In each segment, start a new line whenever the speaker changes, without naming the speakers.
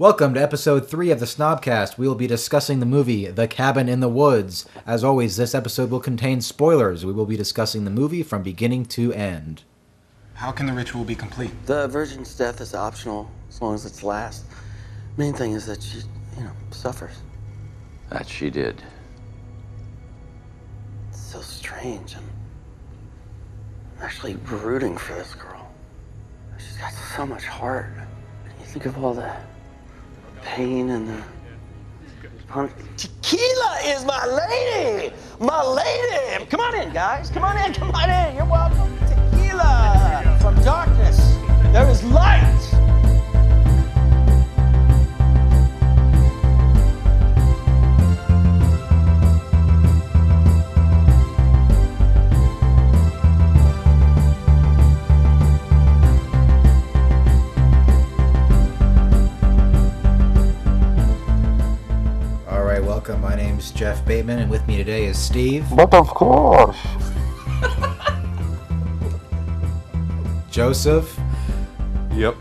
Welcome to episode 3 of the Snobcast. We will be discussing the movie The Cabin in the Woods. As always, this episode will contain spoilers. We will be discussing the movie from beginning to end.
How can the ritual be complete?
The virgin's death is optional, as long as it's last. Main thing is that she, suffers.
That she did.
It's so strange. I'm actually rooting for this girl. She's got so much heart. You think of all the pain and the... Tequila is my lady! My lady! Come on in, guys. Come on in, come on in. You're welcome. Tequila! From darkness, there is light!
Welcome. My name's Jeff Bateman, and with me today is Steve.
But of course.
Joseph.
Yep.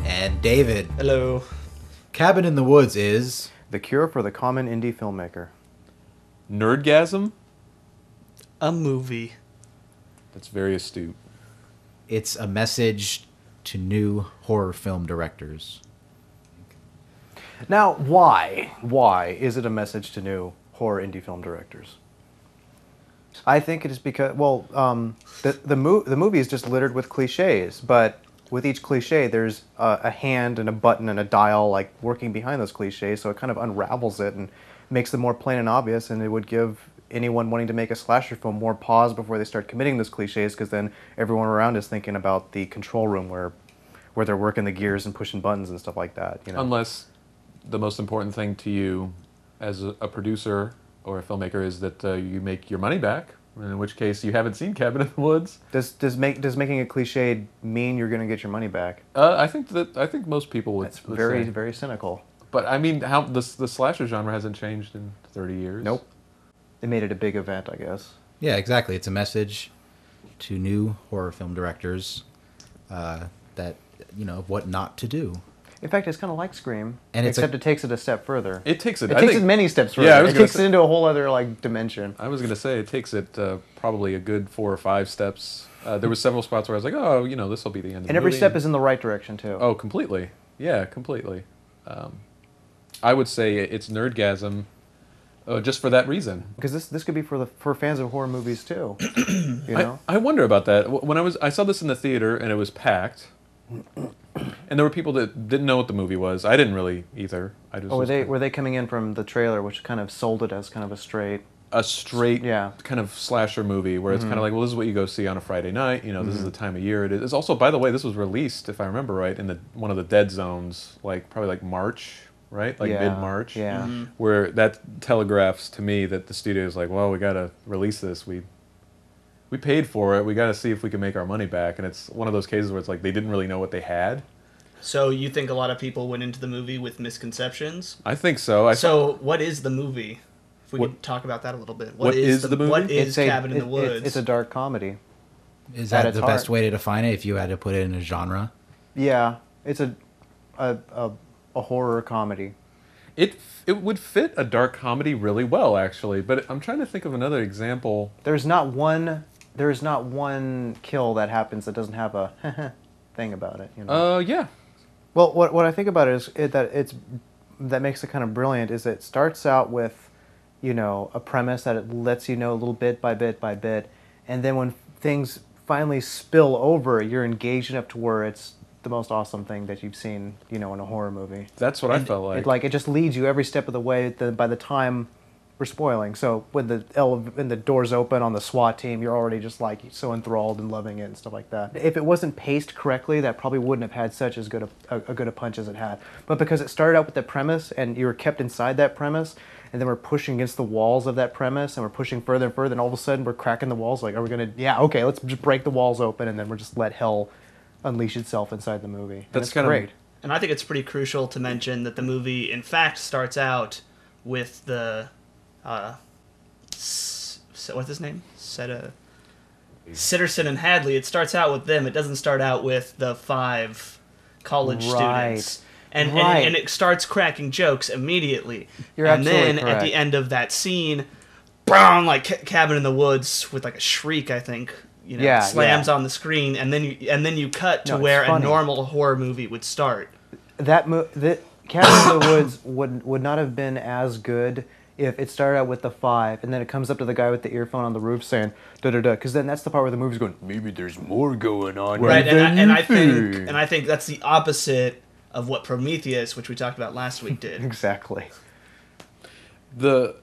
And David.
Hello.
Cabin in the Woods is...
the cure for the common indie filmmaker.
Nerdgasm?
A movie.
That's very astute.
It's a message to new horror film directors.
Now, why? Why is it a message to new horror indie film directors? I think it is because, the movie is just littered with cliches, but with each cliche, there's a hand and a button and a dial, like, working behind those cliches, so it kind of unravels it and makes them more plain and obvious, and it would give anyone wanting to make a slasher film more pause before they start committing those cliches, because then everyone around is thinking about the control room where they're working the gears and pushing buttons and stuff like that.
Unless the most important thing to you as a producer or a filmmaker is that you make your money back, in which case you haven't seen Cabin in the Woods.
Does making a cliche mean you're going to get your money back?
I think most people would.
That's
would
very,
say.
very cynical.
But I mean, how the slasher genre hasn't changed in 30 years.
Nope. They made it a big event, I guess.
Yeah, exactly. It's a message to new horror film directors that, what not to do.
In fact, it's kind of like Scream,
and
except it takes it a step further.
It takes it.
It takes it many steps further.
Yeah,
it takes it into a whole other dimension.
I was going to say it takes it probably a good 4 or 5 steps. There were several spots where I was like, oh, this will be the end of the movie.
And every step is in the right direction too.
Oh, completely. Yeah, completely. I would say it's nerdgasm, just for that reason.
Because this could be for fans of horror movies too.
I wonder about that. When I saw this in the theater and it was packed. And there were people that didn't know what the movie was. I didn't really either.
Were they coming in from the trailer, which kind of sold it as kind of a straight
kind of slasher movie where it's kind of like, well, this is what you go see on a Friday night. This is the time of year it is. It's also, by the way, this was released, if I remember right, in one of the dead zones, probably March, right? Mid-March.
Yeah.
Mm-hmm. Where that telegraphs to me that the studio is like, well, we got to release this. We paid for it. We got to see if we can make our money back. And it's one of those cases where it's like they didn't really know what they had.
So you think a lot of people went into the movie with misconceptions?
I think so.
So what is the movie? If we could talk about that a little bit.
What is the movie?
What is Cabin in the Woods?
It's a dark comedy.
Is that the best way to define it if you had to put it in a genre?
Yeah, it's a horror comedy.
It would fit a dark comedy really well, actually. But I'm trying to think of another example.
There's not one kill that happens that doesn't have a thing about it.
Yeah.
Well, what I think about it is that makes it kind of brilliant is it starts out with, a premise that it lets you know a little bit by bit by bit, and then when things finally spill over, you're engaged enough to where it's the most awesome thing that you've seen, in a horror movie.
That's what I felt like.
It just leads you every step of the way. By the time we're spoiling, so when the doors open on the SWAT team, you're already just so enthralled and loving it and stuff like that. If it wasn't paced correctly, that probably wouldn't have had such as good a good a punch as it had. But because it started out with the premise and you were kept inside that premise, and then we're pushing against the walls of that premise, and we're pushing further and further, and all of a sudden we're cracking the walls. Are we gonna? Yeah, okay, let's just break the walls open, and then we're just let hell unleash itself inside the movie. That's great.
And I think it's pretty crucial to mention that the movie, in fact, starts out with the what's his name? Sitterson and Hadley. It starts out with them. It doesn't start out with the 5 college students. and it starts cracking jokes immediately.
You're
and
absolutely
then
correct.
at the end of that scene, boom, like Cabin in the Woods with like a shriek, I think. Slams on the screen, and then you cut to
No, it's
where a
funny.
normal horror movie would start.
That Cabin in the Woods would not have been as good if it started out with the 5 and then it comes up to the guy with the earphone on the roof saying da da da, because then that's the part where the movie's going, maybe there's more going on.
Right,
than
I
you
think I think that's the opposite of what Prometheus, which we talked about last week, did.
Exactly.
The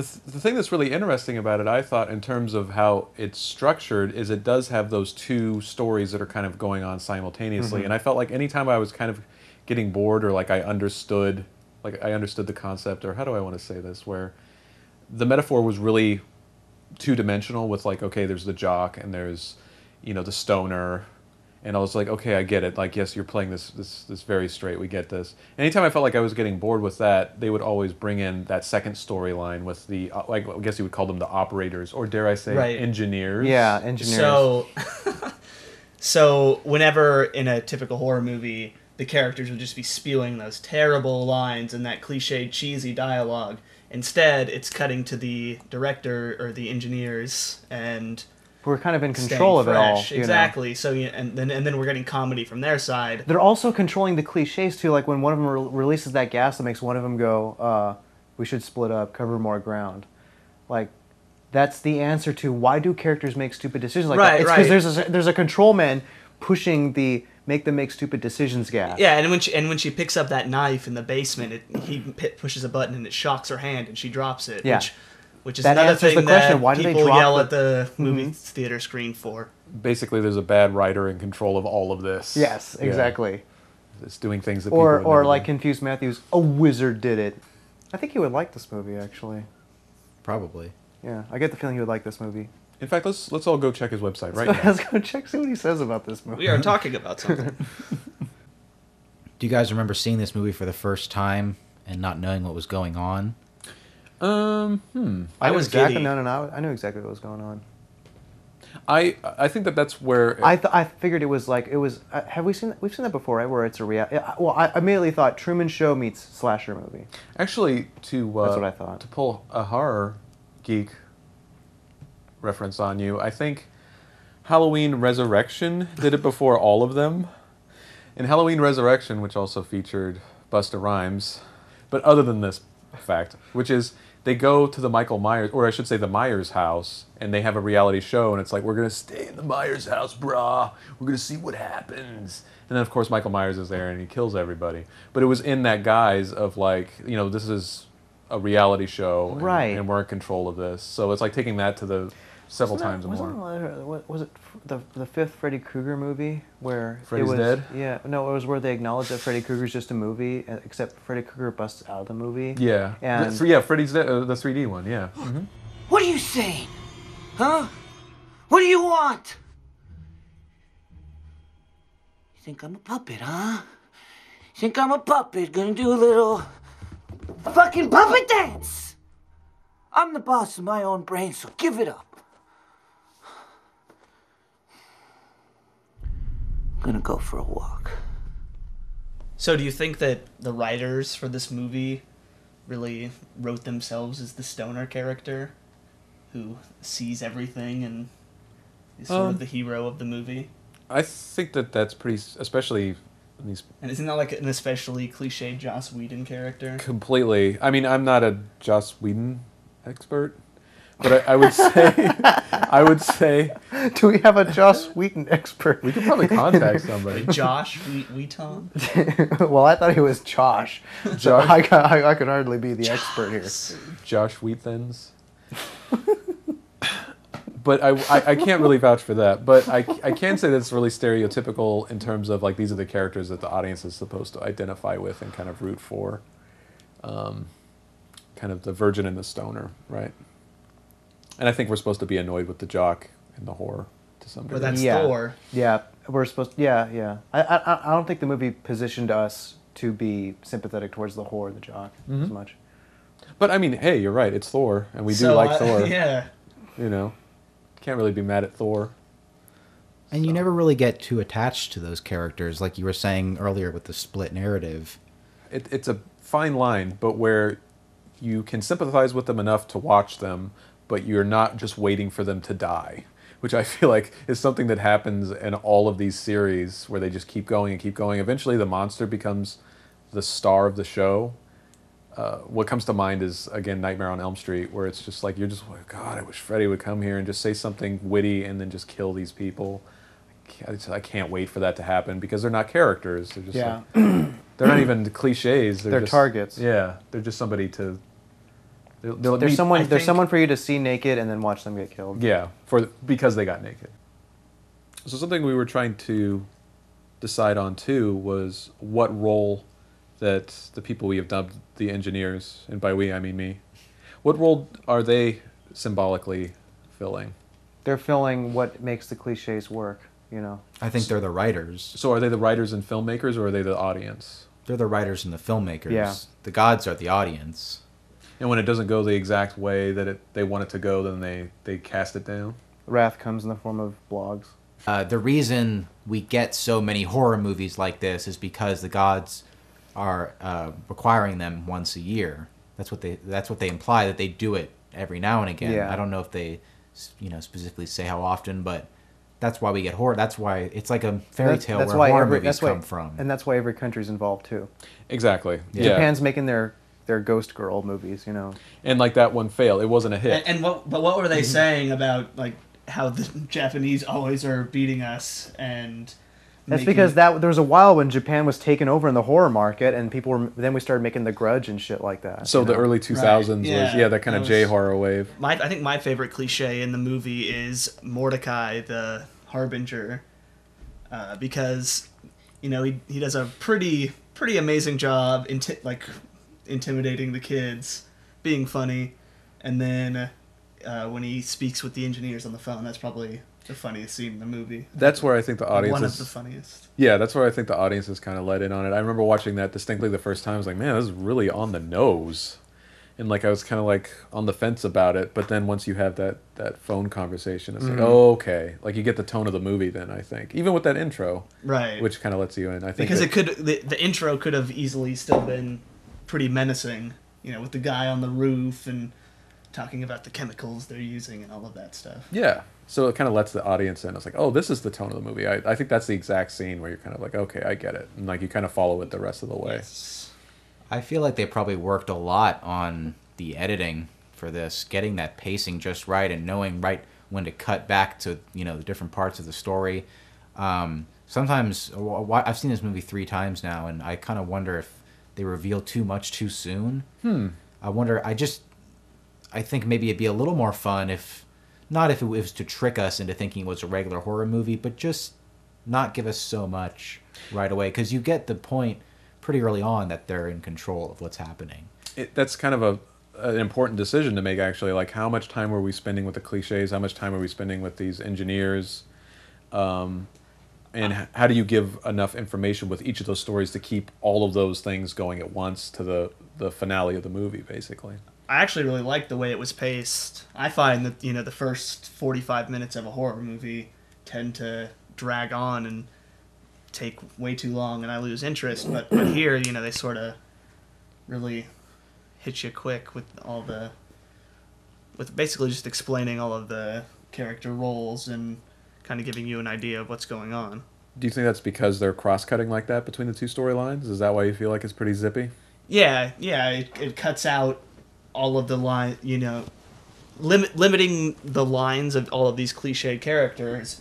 thing that's really interesting about it, I thought, in terms of how it's structured, is it does have those two stories that are kind of going on simultaneously. And I felt like anytime I was kind of getting bored, or like I understood the concept, or how do I want to say this, where the metaphor was really two-dimensional with like, okay, there's the jock and there's, the stoner, and I was like, okay, I get it. Like, yes, you're playing this very straight. We get this. Anytime I felt like I was getting bored with that, they would always bring in that second storyline with the, I guess you would call them the operators, or dare I say, engineers.
Yeah, engineers.
So whenever in a typical horror movie, the characters would just be spewing those terrible lines and that cliched, cheesy dialogue. Instead, it's cutting to the director or the engineers and
we're kind of in control of it all.
Exactly. So and then we're getting comedy from their side.
They're also controlling the cliches too. Like when one of them releases that gas that makes one of them go, "We should split up, cover more ground." Like that's the answer to why do characters make stupid decisions like that? It's because there's a control man pushing the make them make stupid decisions gas.
Yeah, and when she picks up that knife in the basement, he pushes a button and it shocks her hand and she drops it.
Yeah.
Which is
That
another
answers
thing
the question,
that
why do they
people
drop
yell
the-
at the movie theater screen for.
Basically, there's a bad writer in control of all of this.
Yes,
Yeah.
exactly.
It's doing things that people
Or
would never
like
do.
Confused Matthews, a wizard did it. I think he would like this movie actually.
Probably.
Yeah, I get the feeling he would like this movie.
In fact, let's all go check his website right now.
Let's go check, see what he says about this movie.
We are talking about something.
Do you guys remember seeing this movie for the first time and not knowing what was going on?
I
I
knew
was
exactly.
giddy.
No. I knew exactly what was going on.
I think that's where
I figured it was like it was. Have we seen that? We've seen that before, right? Where it's a well, I immediately thought Truman Show meets slasher movie.
actually to
That's what I thought.
to pull a horror geek reference on you. I think Halloween Resurrection did it before all of them. In Halloween Resurrection, which also featured Busta Rhymes, but other than this fact, which is they go to the Michael Myers, or I should say the Myers house, and they have a reality show, and it's like, we're going to stay in the Myers house, brah. We're going to see what happens. And then, of course, Michael Myers is there, and he kills everybody. But it was in that guise of like, this is a reality show, and,
Right.
and we're in control of this. So it's like taking that to the several times
Wasn't
more.
what was it the fifth Freddy Krueger movie where
Freddy's
it was
Dead?
Yeah, no, it was where they acknowledged that Freddy Krueger's just a movie, except Freddy Krueger busts out of the movie.
Yeah.
And
Freddy's Dead, the 3D one, yeah. Mm-hmm.
What are you saying? Huh? What do you want? You think I'm a puppet, huh? You think I'm a puppet gonna do a little fucking puppet dance? I'm the boss of my own brain, so give it up. I'm gonna go for a walk.
So do you think that the writers for this movie really wrote themselves as the stoner character who sees everything and is sort of the hero of the movie?
I think that's pretty, especially in these
And isn't that like an especially cliche Joss Whedon character?
completely. I mean, I'm not a Joss Whedon expert, but I would say
do we have a Joss Wheaton expert?
we could probably contact somebody.
Josh Wheaton?
Well, I thought he was Josh. So
Josh.
I could hardly be the expert here.
Josh Wheathens. But I can't really vouch for that. But I can say that's really stereotypical in terms of like these are the characters that the audience is supposed to identify with and kind of root for. Kind of the virgin and the stoner, right? And I think we're supposed to be annoyed with the jock and the whore to some
But
degree.
that's
Yeah.
Thor.
Yeah, we're supposed. Yeah. I don't think the movie positioned us to be sympathetic towards the whore, the jock, as much.
But I mean, hey, you're right. It's Thor, and we do
So,
like Thor.
Yeah.
You know, can't really be mad at Thor.
And you never really get too attached to those characters, like you were saying earlier with the split narrative.
It's a fine line, but where you can sympathize with them enough to watch them, but you're not just waiting for them to die, which I feel like is something that happens in all of these series where they just keep going and keep going. Eventually, the monster becomes the star of the show. What comes to mind is, again, Nightmare on Elm Street, where it's just like, you're just like, God, I wish Freddy would come here and just say something witty and then just kill these people. I can't wait for that to happen because they're not characters. They're just
Yeah.
like, they're not even cliches.
They're
just,
targets.
Yeah, they're just somebody to.
There's someone for you to see naked and then watch them get killed.
Yeah, because they got naked. So something we were trying to decide on too was what role that the people we have dubbed the engineers, and by we I mean me, what role are they symbolically filling?
They're filling what makes the cliches work, you know.
I think they're the writers.
So are they the writers and filmmakers, or are they the audience?
They're the writers and the filmmakers.
Yeah.
The gods are the audience.
And when it doesn't go the exact way that they want it to go, then they cast it down?
Wrath comes in the form of blogs.
The reason we get so many horror movies like this is because the gods are requiring them once a year. That's what they imply, that they do it every now and again.
Yeah.
I don't know if they, specifically say how often, but that's why we get horror. That's why it's like a fairy tale where horror movies come from.
And that's why every country's involved too.
Exactly. Yeah.
Japan's making their Ghost Girl movies, you know.
And like that one failed. It wasn't a hit.
But what were they saying about like how the Japanese always are beating us and
That's because there was a while when Japan was taken over in the horror market, and then we started making The Grudge and shit like that.
So the early 2000s
Right.
was that kind of
was-
J-horror wave.
I think my favorite cliche in the movie is Mordecai the Harbinger, because he does a pretty amazing job intimidating the kids, being funny, and then when he speaks with the engineers on the phone, that's probably the funniest scene in the movie.
That's where I think the audience
One
is...
of the funniest.
Yeah, that's where I think the audience is kind of let in on it. I remember watching that distinctly the first time. I was like, man, this is really on the nose. And I was kind of on the fence about it. But then once you have that phone conversation, it's like, oh, okay. You get the tone of the movie then, I think. Even with that intro.
Right.
Which kind of lets you in. I think
because the intro could have easily still been pretty menacing, with the guy on the roof and talking about the chemicals they're using and all of that stuff.
Yeah. So it kind of lets the audience in. It's like, oh, this is the tone of the movie. I think that's the exact scene where you're kind of like, okay, I get it. And you kind of follow it the rest of the way.
Yes.
I feel like they probably worked a lot on the editing for this, getting that pacing just right and knowing right when to cut back to, the different parts of the story. Sometimes, I've seen this movie 3 times now, and I kind of wonder if they reveal too much too soon. I think maybe it'd be a little more fun not if it was to trick us into thinking it was a regular horror movie, but just not give us so much right away, because you get the point pretty early on that they're in control of what's happening.
That's kind of an important decision to make, actually. How much time were we spending with the cliches? How much time are we spending with these engineers? And how do you give enough information with each of those stories to keep all of those things going at once to the finale of the movie, basically?
I actually really like the way it was paced. I find that, the first 45 minutes of a horror movie tend to drag on and take way too long, and I lose interest. But here, they sort of really hit you quick with basically just explaining all of the character roles and kind of giving you an idea of what's going on.
Do you think that's because they're cross-cutting like that between the two storylines? Is that why you feel like it's pretty zippy?
Yeah, it cuts out all of the line, limiting the lines of all of these cliched characters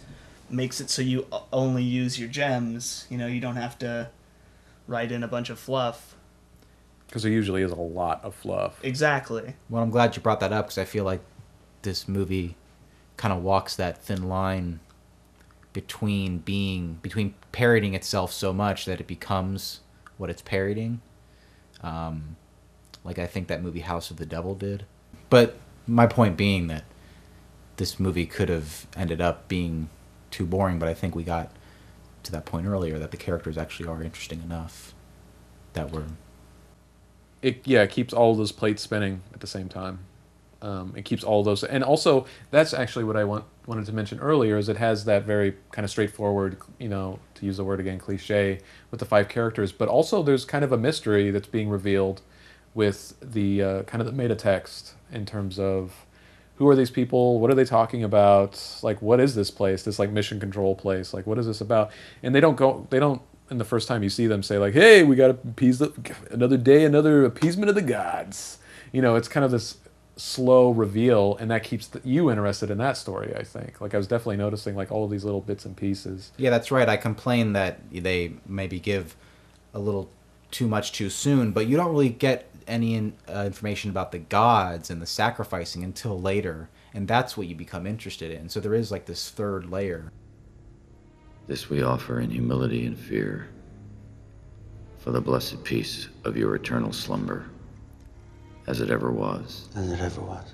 makes it so you only use your gems. You don't have to write in a bunch of fluff.
Because there usually is a lot of fluff.
Exactly.
Well, I'm glad you brought that up, because I feel like this movie kind of walks that thin line between parodying itself so much that it becomes what it's parodying. I think that movie House of the Devil did. But my point being that this movie could have ended up being too boring, but I think we got to that point earlier that the characters actually are interesting enough that we're...
It keeps all of those plates spinning at the same time. It keeps all those, and also that's actually what I wanted to mention earlier. Is it has that very kind of straightforward, to use the word again, cliche with the 5 characters, but also there's kind of a mystery that's being revealed with the kind of the meta text in terms of who are these people, what are they talking about, like what is this place, this like mission control place, like what is this about? And they don't in the first time you see them say like, hey, we got to appease another day, another appeasement of the gods. It's kind of this slow reveal, and that keeps you interested in that story, I think. Like I was definitely noticing like all of these little bits and pieces.
Yeah, that's right. I complain that they maybe give a little too much too soon, but you don't really get any information about the gods and the sacrificing until later, and that's what you become interested in. So there is like this third layer.
This we offer in humility and fear, for the blessed peace of your eternal slumber, as it ever was.
As it ever was.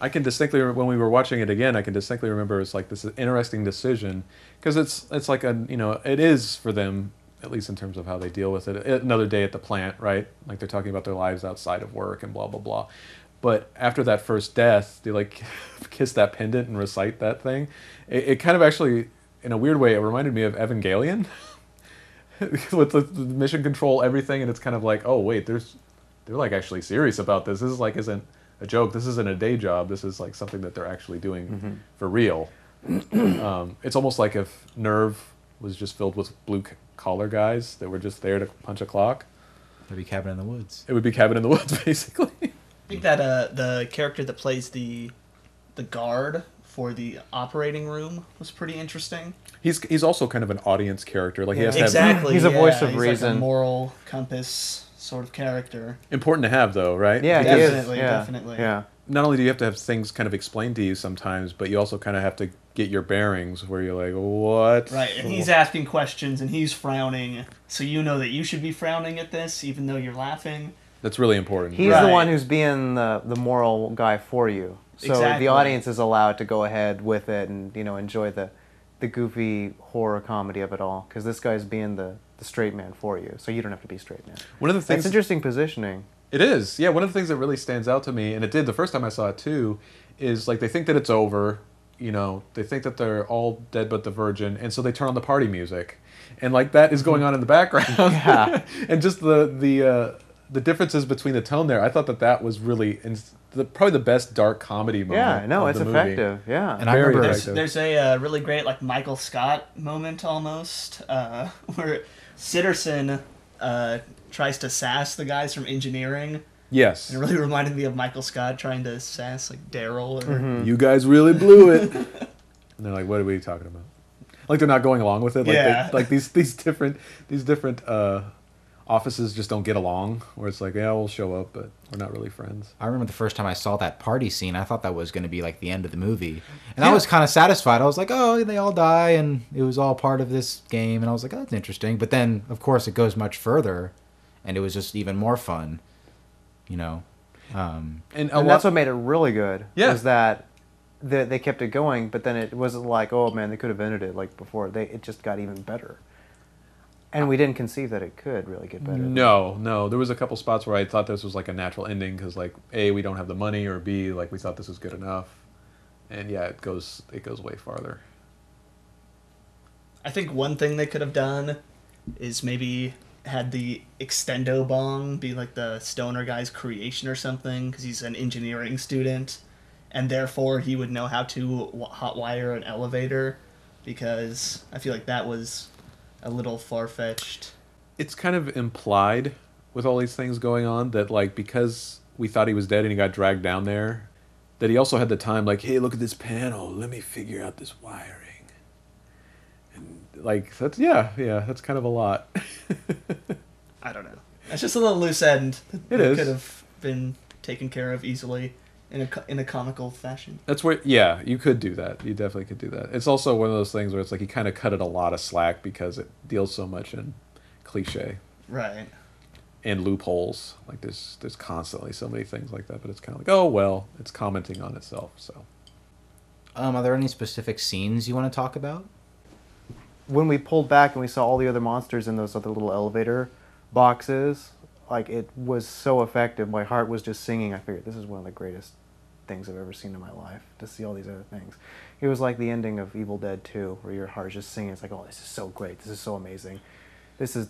I can distinctly, when we were watching it again, I can distinctly remember it's like this interesting decision, because it's like it is for them, at least in terms of how they deal with it. Another day at the plant, right? Like they're talking about their lives outside of work and blah blah blah. But after that first death, they like kiss that pendant and recite that thing. It kind of actually, in a weird way, it reminded me of Evangelion, with the mission control, everything, and it's kind of like, oh wait, they're like actually serious about this. This is like isn't a joke. This isn't a day job. This is like something that they're actually doing for real. It's almost like if Nerve was just filled with blue-collar guys that were just there to punch a clock.
It'd be Cabin in the Woods.
It would be Cabin in the Woods, basically.
I think that the character that plays the guard for the operating room was pretty interesting.
He's also kind of an audience character. Like he has to have,
Exactly.
He's a voice of
he's
reason.
like a moral compass sort of character.
important to have though, right?
Yeah,
Because
he is.
Definitely,
Yeah.
definitely.
Yeah.
not only do you have to have things kind of explained to you sometimes, but you also kind of have to get your bearings where you're like, what?
Right, and he's asking questions and he's frowning, so you know that you should be frowning at this, even though you're laughing.
That's really important.
He's
Right.
the one who's being the moral guy for you. So
Exactly.
the audience is allowed to go ahead with it and enjoy the goofy horror comedy of it all, because this guy's being the straight man for you, so you don't have to be straight man.
One of the things
That's interesting positioning.
It is. Yeah, one of the things that really stands out to me, and it did the first time I saw it too, is like they think that it's over, they think that they're all dead but the virgin, and so they turn on the party music. And like that is going on in the background.
Yeah.
And just the differences between the tone there, I thought that was really probably the best dark comedy moment.
Yeah, no,
of
it's
the movie.
effective. Yeah.
And I
Very
remember
effective.
There's a really great like Michael Scott moment almost, where Sitterson tries to sass the guys from engineering.
Yes.
It really reminded me of Michael Scott trying to sass like Daryl or
You guys really blew it. And they're like, what are we talking about? Like they're not going along with it. Like
Yeah.
like these different offices just don't get along. Where it's like, yeah, we'll show up, but we're not really friends.
I remember the first time I saw that party scene, I thought that was going to be like the end of the movie. And I was kind of satisfied. I was like, oh, they all die and it was all part of this game. And I was like, oh, that's interesting. But then, of course, it goes much further and it was just even more fun,
And
And that's what made it really good.
Yeah.
Was that they kept it going, but then it wasn't like, oh man, they could have ended it like before. It just got even better. And we didn't conceive that it could really get better.
No. There was a couple spots where I thought this was like a natural ending because like A, we don't have the money, or B, like we thought this was good enough. And yeah, it goes way farther.
I think one thing they could have done is maybe had the extendo bong be like the stoner guy's creation or something, because he's an engineering student, and therefore he would know how to hotwire an elevator, because I feel like that was a little far-fetched.
It's kind of implied with all these things going on that like because we thought he was dead and he got dragged down there, that he also had the time like, hey, look at this panel, let me figure out this wiring. And like that's that's kind of a lot.
I don't know. It's just a little loose end that
It is.
could have been taken care of easily in a comical fashion.
That's where, you could do that. You definitely could do that. It's also one of those things where it's like he kind of cut it a lot of slack because it deals so much in cliche
Right.
and loopholes. Like there's constantly so many things like that, but it's kind of like, oh well, it's commenting on itself. So
are there any specific scenes you want to talk about?
When we pulled back and we saw all the other monsters in those other little elevator boxes, like it was so effective. My heart was just singing. I figured this is one of the greatest things I've ever seen in my life, to see all these other things. It was like the ending of Evil Dead 2, where your heart's just singing. It's like, oh, this is so great. This is so amazing. This is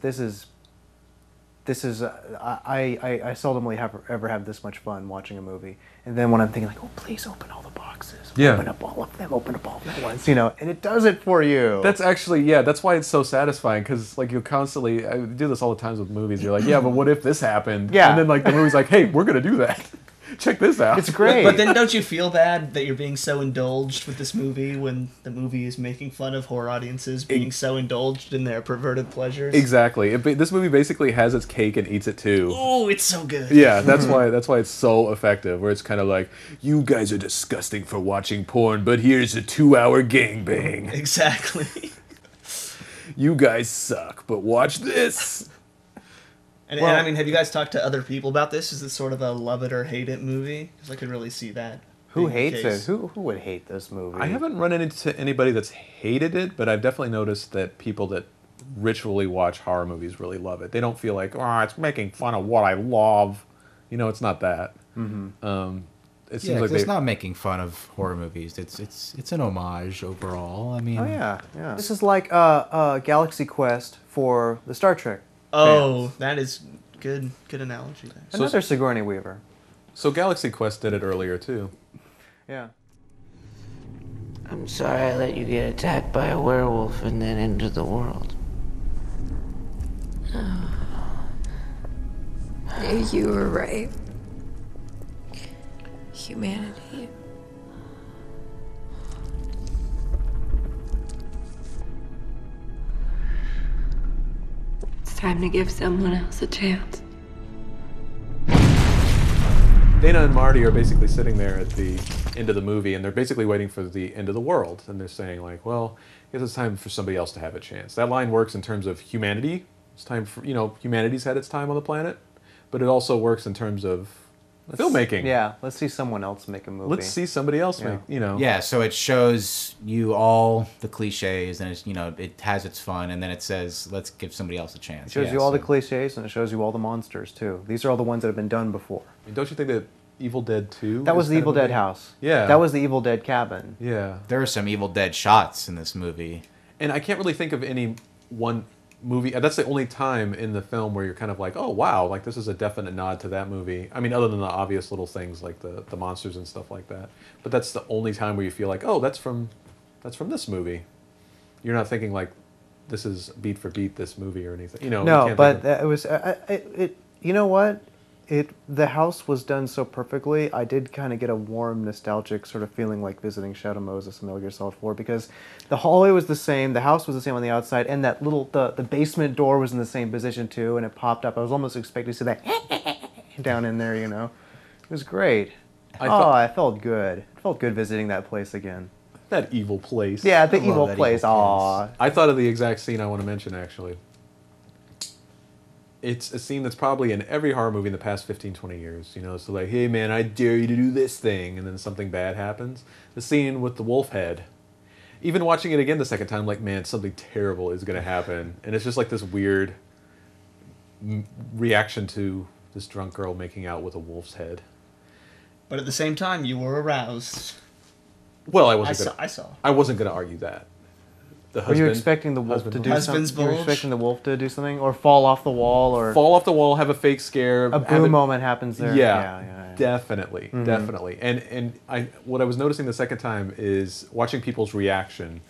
I seldomly ever have this much fun watching a movie. And then when I'm thinking like, oh, please open all the boxes.
Yeah.
Open up all of them at once, you know, and it does it for you.
That's actually, yeah, that's why it's so satisfying, because like you constantly, I do this all the times with movies. You're like, yeah, but what if this happened?
Yeah.
And then like the movie's like, hey, we're going to do that. Check this out.
It's great.
But then don't you feel bad that you're being so indulged with this movie when the movie is making fun of horror audiences being so indulged in their perverted pleasures?
Exactly. This movie basically has its cake and eats it too.
Oh, it's so good.
Yeah, that's why it's so effective. Where it's kind of like, you guys are disgusting for watching porn, but here's a 2-hour gangbang.
Exactly.
You guys suck, but watch this.
And I mean, have you guys talked to other people about this? Is this sort of a love it or hate it movie? Because I could really see that.
Who
being the
hates
case.
it? Who would hate this movie?
I haven't run into anybody that's hated it, but I've definitely noticed that people that ritually watch horror movies really love it. They don't feel like, oh, it's making fun of what I love. You know, it's not that. Mm-hmm. It seems like
it's not making fun of horror movies. It's an homage overall. I mean,
Oh yeah. This is like Galaxy Quest for the Star Trek.
Oh,
fans.
that is good analogy there.
Another Sigourney Weaver.
So Galaxy Quest did it earlier too.
Yeah.
I'm sorry I let you get attacked by a werewolf and then into the world.
You were right. Humanity. It's time to give someone else a chance.
Dana and Marty are basically sitting there at the end of the movie, and they're basically waiting for the end of the world. And they're saying like, well, I guess it's time for somebody else to have a chance. That line works in terms of humanity. It's time for, humanity's had its time on the planet. But it also works in terms of filmmaking.
Yeah, let's see someone else make a movie.
Let's see somebody else make,
Yeah, so it shows you all the cliches, and it's, it has its fun, and then it says, let's give somebody else a chance.
It shows you all the cliches, and it shows you all the monsters, too. These are all the ones that have been done before.
I mean, don't you think that Evil Dead 2?
That was the
kind
Evil
of a
Dead
big-
house.
Yeah.
That was the Evil Dead cabin.
Yeah.
There are some Evil Dead shots in this movie.
And I can't really think of any one movie. That's the only time in the film where you're kind of like, oh, wow, like this is a definite nod to that movie. I mean, other than the obvious little things like the monsters and stuff like that. But that's the only time where you feel like, oh, that's from this movie. You're not thinking like this is beat for beat this movie or anything. You
No,
can't
but
think of-
it was. You know what? The house was done so perfectly. I did kind of get a warm, nostalgic sort of feeling like visiting Shadow Moses and Metal Gear Solid 4 because the hallway was the same, the house was the same on the outside, and that little the basement door was in the same position too, and it popped up. I was almost expecting to see that down in there. It was great. I felt good. It felt good visiting that place again.
that evil place.
Yeah, the
I love
evil
that
place.
evil
Aw.
I thought of the exact scene I want to mention, actually. It's a scene that's probably in every horror movie in the past 15, 20 years. So like, hey man, I dare you to do this thing, and then something bad happens. The scene with the wolf head. Even watching it again the second time, like, man, something terrible is going to happen. And it's just like this weird reaction to this drunk girl making out with a wolf's head.
But at the same time, you were aroused.
Well,
I saw.
I wasn't going to argue that. The
Were you expecting the wolf to do
Husband's
something? You were
bulge?
expecting the wolf to do something, or fall off the wall, or
fall off the wall, have a fake scare.
a boo moment happens there?
Yeah, definitely, definitely. And what I was noticing the second time is watching people's reaction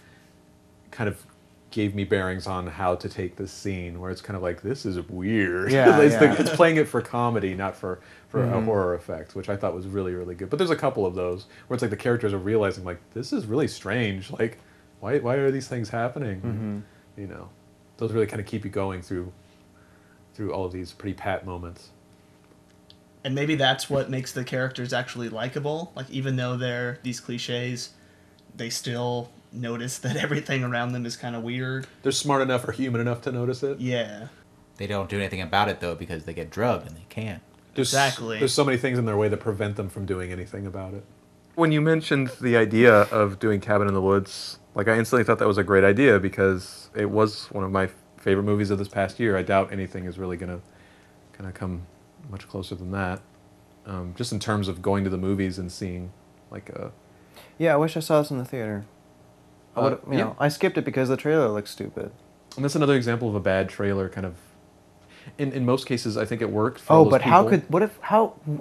kind of gave me bearings on how to take this scene, where it's kind of like, this is weird.
Yeah,
It's playing it for comedy, not for a horror effect, which I thought was really, really good. But there's a couple of those where it's like the characters are realizing, like, this is really strange. Like, why are these things happening? Those really kind of keep you going through all of these pretty pat moments.
And maybe that's what makes the characters actually likable. Like, even though they're these cliches, they still notice that everything around them is kind of weird.
They're smart enough or human enough to notice it.
Yeah.
They don't do anything about it, though, because they get drugged and they can't.
Exactly.
There's so many things in their way that prevent them from doing anything about it. When you mentioned the idea of doing Cabin in the Woods, like, I instantly thought that was a great idea because it was one of my favorite movies of this past year. I doubt anything is really going to kind of come much closer than that. Just in terms of going to the movies and seeing like a.
Yeah, I wish I saw this in the theater. I would, you know, I skipped it because the trailer looks stupid.
And that's another example of a bad trailer. Kind of. In most cases, I think it worked. For all
Oh, but
those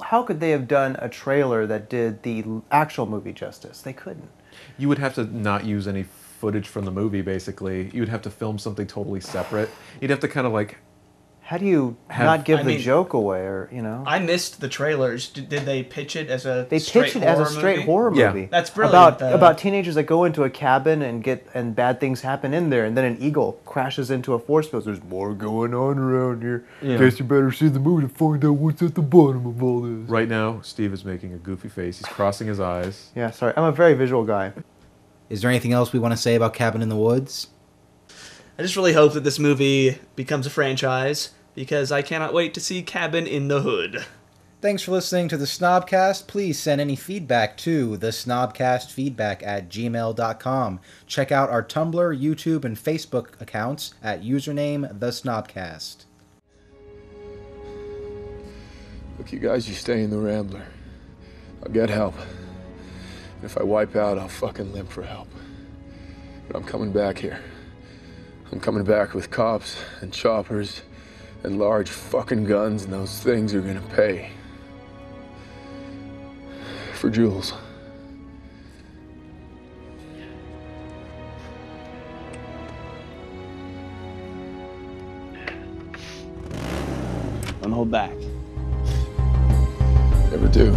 how could they have done a trailer that did the actual movie justice? They couldn't.
You would have to not use any footage from the movie. Basically, you would have to film something totally separate. You'd have to kind of like.
How do you not give the joke away, or you know?
I missed the trailers. Did they pitch it as a?
They pitch it as a straight horror movie.
Yeah.
That's brilliant.
About teenagers that go into a cabin and bad things happen in there, and then an eagle crashes into a force field. There's more going on around here.
Yeah.
Guess you better see the movie to find out what's at the bottom of all this.
Right now, Steve is making a goofy face. He's crossing his eyes.
Yeah, sorry. I'm a very visual guy.
Is there anything else we want to say about Cabin in the Woods?
I just really hope that this movie becomes a franchise, because I cannot wait to see Cabin in the Hood.
Thanks for listening to the Snobcast. Please send any feedback to thesnobcastfeedback@gmail.com. Check out our Tumblr, YouTube, and Facebook accounts at username thesnobcast.
Look, you guys, you stay in the Rambler. I'll get help. And if I wipe out, I'll fucking limp for help. But I'm coming back here. I'm coming back with cops and choppers and large fucking guns, and those things are gonna pay. For Jules.
Don't hold back.
Never do.